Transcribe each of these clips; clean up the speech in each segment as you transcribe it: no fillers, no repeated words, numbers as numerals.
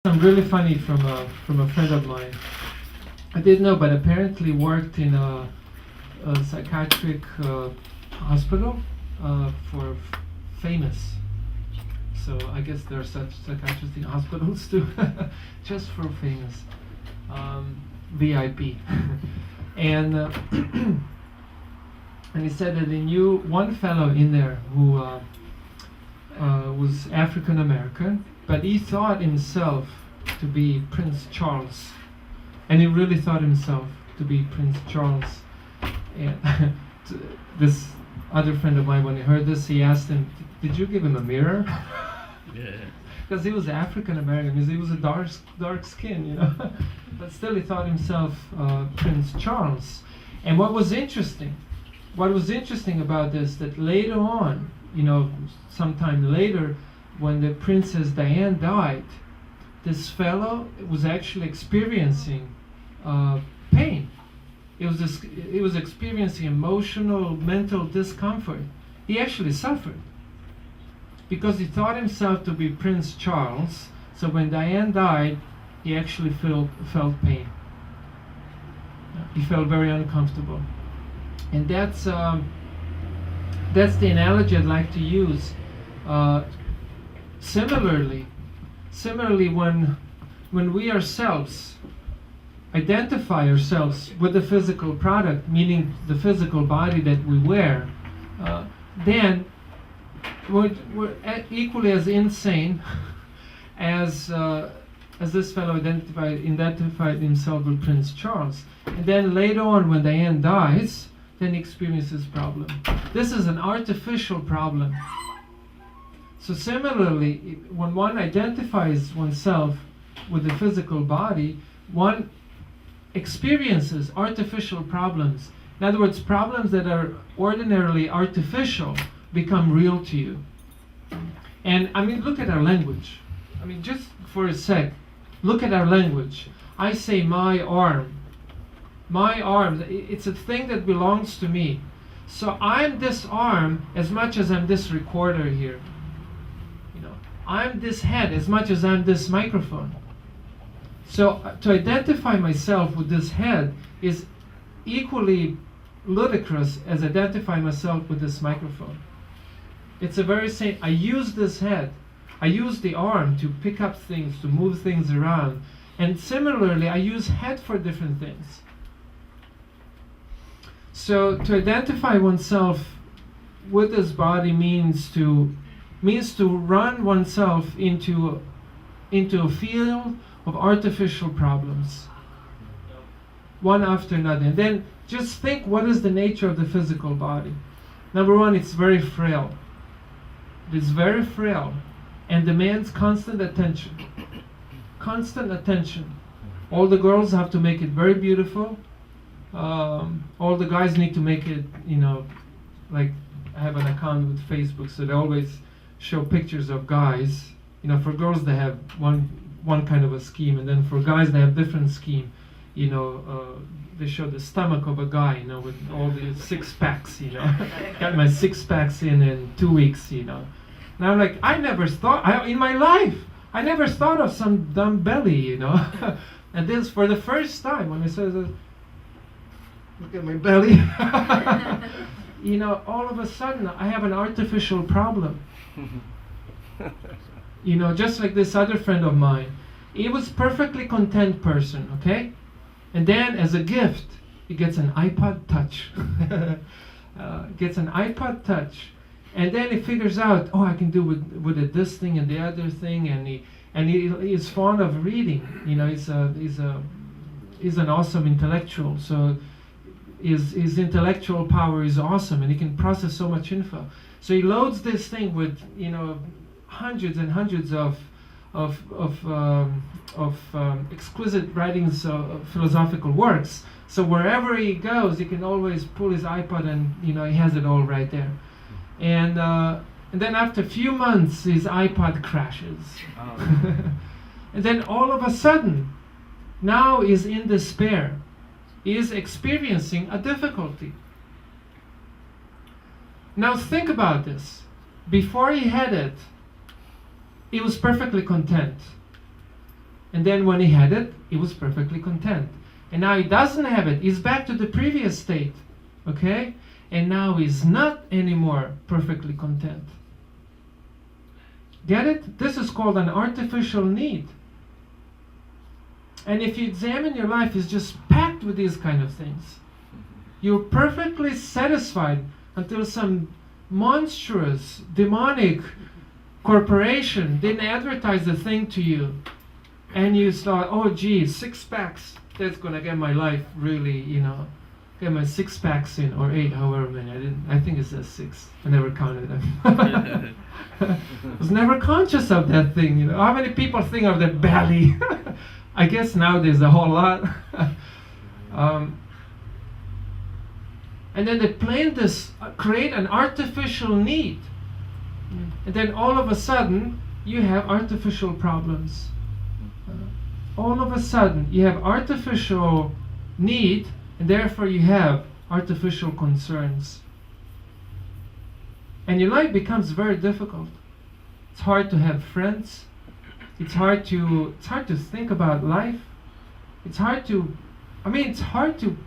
Something really funny from a friend of mine. I didn't know, but apparently worked in a psychiatric hospital for famous. So I guess there are such psychiatrists in hospitals too, just for famous, VIP. and and he said that he knew one fellow in there who was African American, but he thought himself to be Prince Charles, and he really thought himself to be Prince Charles. And this other friend of mine, when he heard this, he asked him, "Did you give him a mirror?" Yeah. Because he was African American, he was a dark skin, you know. But still, he thought himself Prince Charles. And what was interesting about this, that later on, you know, sometime later, when the Princess Diane died, this fellow was actually experiencing pain. He was experiencing emotional, mental discomfort. He actually suffered because he thought himself to be Prince Charles. So when Diane died, he actually felt pain. He felt very uncomfortable, and that's the analogy I'd like to use. Similarly, when we ourselves identify ourselves with the physical product, meaning the physical body that we wear, then we're equally as insane as this fellow identified himself with Prince Charles. And then later on, when Diane dies, then he experiences problem. This is an artificial problem. So similarly, when one identifies oneself with the physical body, one experiences artificial problems. In other words, problems that are ordinarily artificial become real to you. And I mean, look at our language. I mean, just for a sec, look at our language. I say my arm. My arm, it's a thing that belongs to me. So I'm this arm as much as I'm this recorder here. You know, I'm this head as much as I'm this microphone. So to identify myself with this head is equally ludicrous as identifying myself with this microphone. It's a very same. I use this head. I use the arm to pick up things, to move things around. And similarly, I use head for different things. So to identify oneself with this body means to run oneself into a field of artificial problems, one after another. And then just think, what is the nature of the physical body? Number one, it's very frail. It's very frail and demands constant attention. Constant attention. All the girls have to make it very beautiful. All the guys need to make it, you know, like I have an account with Facebook, so they always show pictures of guys. You know, for girls they have one kind of a scheme, and then for guys they have different scheme. You know, they show the stomach of a guy, you know, with all the 6 packs, you know. Got my 6 packs in 2 weeks, you know. And I'm like, I never thought, in my life, I never thought of some dumb belly, you know. And this, for the first time, when I said, look at my belly, you know, all of a sudden I have an artificial problem. You know, just like this other friend of mine. He was perfectly content person, okay? And then as a gift, he gets an iPod Touch. Gets an iPod Touch. And then he figures out, oh, I can do with it this thing and the other thing, and he is fond of reading. You know, he's an awesome intellectual. So his intellectual power is awesome, and he can process so much info. So he loads this thing with, you know, hundreds and hundreds of exquisite writings of philosophical works. So wherever he goes, he can always pull his iPod, and you know, he has it all right there. And then after a few months, his iPod crashes. Oh. And then all of a sudden, now he's in despair. He is experiencing a difficulty. Now think about this. Before he had it, he was perfectly content. And then when he had it, he was perfectly content. And now he doesn't have it. He's back to the previous state. Okay? And now he's not anymore perfectly content. Get it? This is called an artificial need. And if you examine your life, it's just packed with these kind of things. You're perfectly satisfied until some monstrous, demonic corporation didn't advertise the thing to you. And you thought, oh geez, 6 packs, that's gonna get my life really, get my 6 packs in, or 8, however many. I think it says 6. I never counted them. I was never conscious of that thing. How many people think of their belly? I guess nowadays a whole lot. And then they create an artificial need. And then all of a sudden, you have artificial problems. All of a sudden, you have artificial need, and therefore you have artificial concerns. And your life becomes very difficult. It's hard to have friends. It's hard to think about life. It's hard to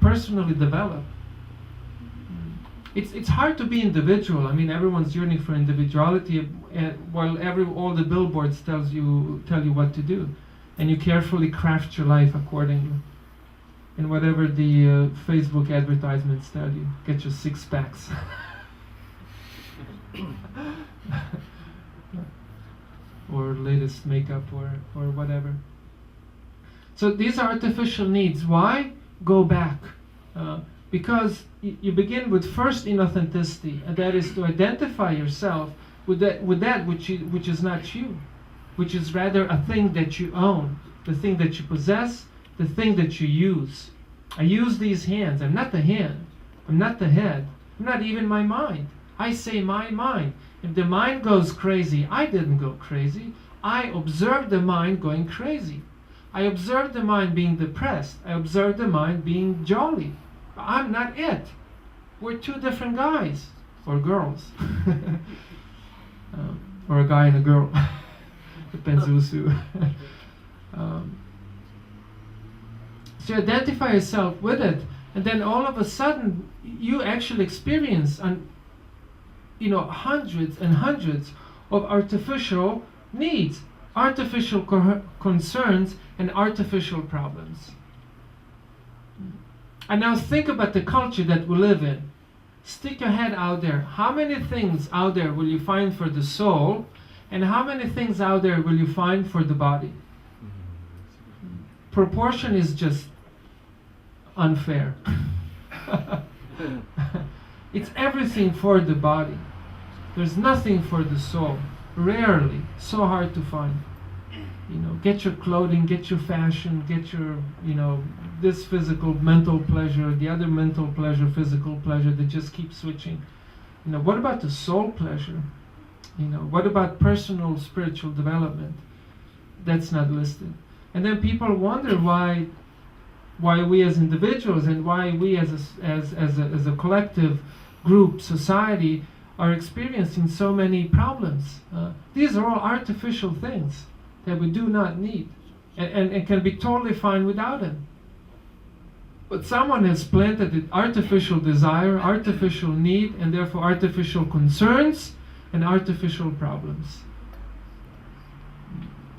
personally develop. It's hard to be individual. Everyone's yearning for individuality, while all the billboards tell you what to do, and you carefully craft your life accordingly. And whatever the Facebook advertisements tell you, get your 6 packs. Or latest makeup, or whatever. So these are artificial needs. Why? Go back. Because you begin with first inauthenticity, and that is to identify yourself with that which is not you, which is rather a thing that you own, the thing that you possess, the thing that you use. I use these hands. I'm not the hand. I'm not the head. I'm not even my mind. I say my mind. If the mind goes crazy, I didn't go crazy. I observed the mind going crazy. I observed the mind being depressed. I observed the mind being jolly. I'm not it. We're 2 different guys or girls, or a guy and a girl. Depends who's who. So you identify yourself with it, and then all of a sudden you actually experience hundreds and hundreds of artificial needs, artificial concerns, and artificial problems. And now think about the culture that we live in. Stick your head out there. How many things out there will you find for the soul, and how many things out there will you find for the body? Proportion is just unfair. It's everything for the body. There's nothing for the soul. Rarely. So hard to find. Get your clothing, get your fashion, get your, this physical, mental pleasure, the other mental pleasure, physical pleasure, they just keep switching. What about the soul pleasure? What about personal spiritual development? That's not listed. And then people wonder why we as individuals, and why we as a collective group, society, are experiencing so many problems. These are all artificial things that we do not need, and can be totally fine without them. But someone has planted an artificial desire, artificial need, and therefore artificial concerns and artificial problems.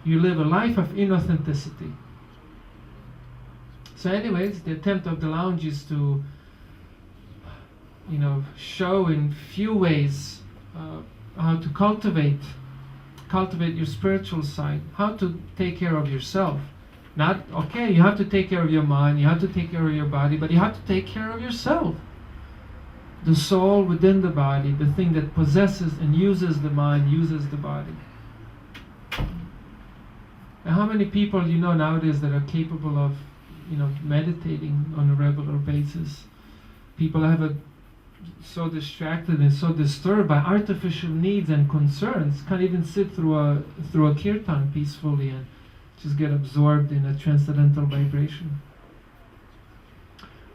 You live a life of inauthenticity. So anyways, the attempt of the lounge is to show in few ways how to cultivate your spiritual side, how to take care of yourself. You have to take care of your mind, you have to take care of your body, but you have to take care of yourself. The soul within the body, the thing that possesses and uses the mind, uses the body. And how many people nowadays that are capable of meditating on a regular basis? People have so distracted and so disturbed by artificial needs and concerns, can't even sit through a kirtan peacefully and just get absorbed in a transcendental vibration.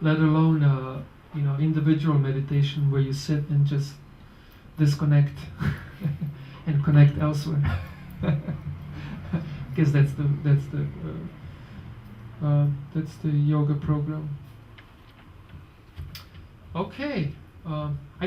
Let alone individual meditation where you sit and just disconnect and connect elsewhere. Because that's the That's the yoga program. Okay. I